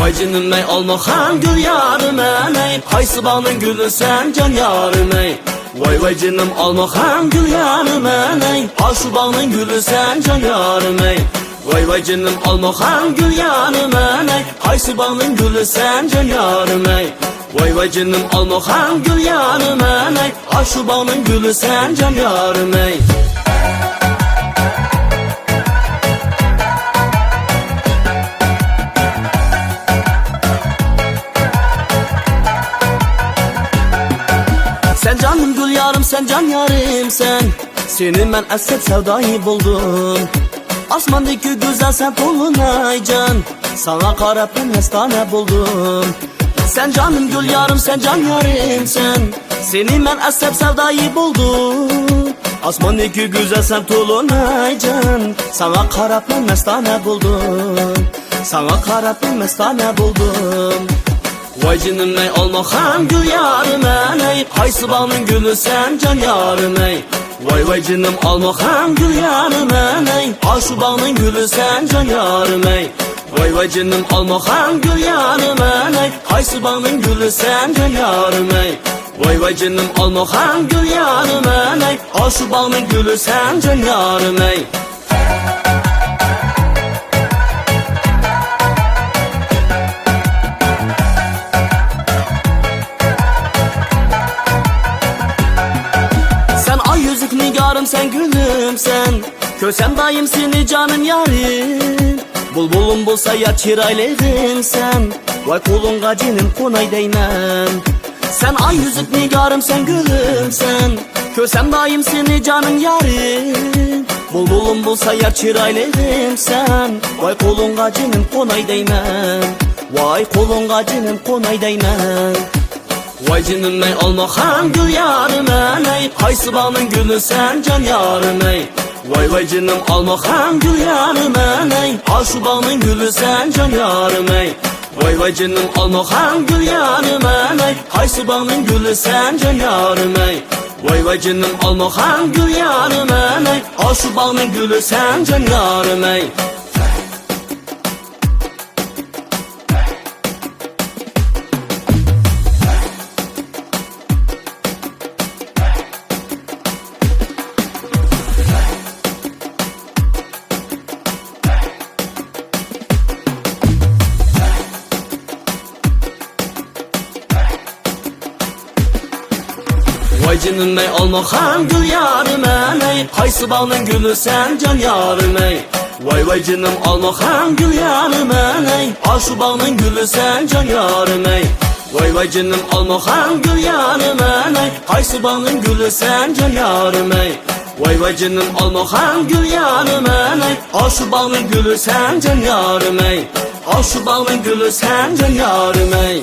Vay canım ey almahan gül yarım ey, qaysı bağın gülü sen can yarım ey. Vay canım almahan gül yarım ey, aşu bağın gülü sen can yarım ey. Vay canım almahan gül yarım ey, qaysı bağın gülü sen can yarım ey. Vay canım almahan gül yarım ey, aşu bağın gülü sen can yarım ey. Sen canım gül yarım, sen can yarim sen. Senin ben esed sevdayı buldum. Asmandaki güzel sen dolunay can. Sana karab ben hestane buldum. Sen canım gül yarım, sen can yarim sen. Senin ben esed sevdayı buldum. Asmandaki güzel sen dolunay can. Sana karab ben mestane buldum. Sana karab ben mestane buldum. Vay canım ey almahan gül yarım ey, qaysı bağın gülü sen can yarım ey. Vay canım almahan gül yarım ey, aşu bağın gülü sen can yarım ey. Vay canım almahan gül yarım ey, qaysı bağın gülü sen can yarım ey. Vay canım almahan gül yarım ey, aşu bağın gülü sen can yarım ey. Yüzük nigarım sen gülüm sen, kösem dayım seni canım yarim. Bulbulum bulsa ya çirayledin sen, vay kulunga cinim konay değmem. Sen ay yüzük nigarım sen gülüm sen, kösem dayım seni canım yarim. Bulbulum bulsa ya çirayledin sen, vay kulunga cinim konay değmem. Vay kulunga cinim konay değmem. Vay canım ey almahan gül yarım ey, qaysı bağın gülü sen can yarım ey. Vay canım almahan gül yarım ey, aşu bağın gülü sen can yarım ey. Vay canım almahan gül yarım ey, qaysı bağın gülü sen can yarım ey. Vay canım almahan gül yarım ey, aşu bağın gülü sen can yarım ey. Vay canım ey almahan gül yarım ey, qaysı bağın gülü sen can yarım ey. Vay canım almahan gül yarım ey, aşu bağın gülü sen can yarım ey. Vay canım almahan gül yarım ey, qaysı bağın gülü sen can yarım ey. Vay canım almahan gül yarım ey, aşu bağın gülü sen can yarım ey. Aşu bağın gülü sen can yarım ey.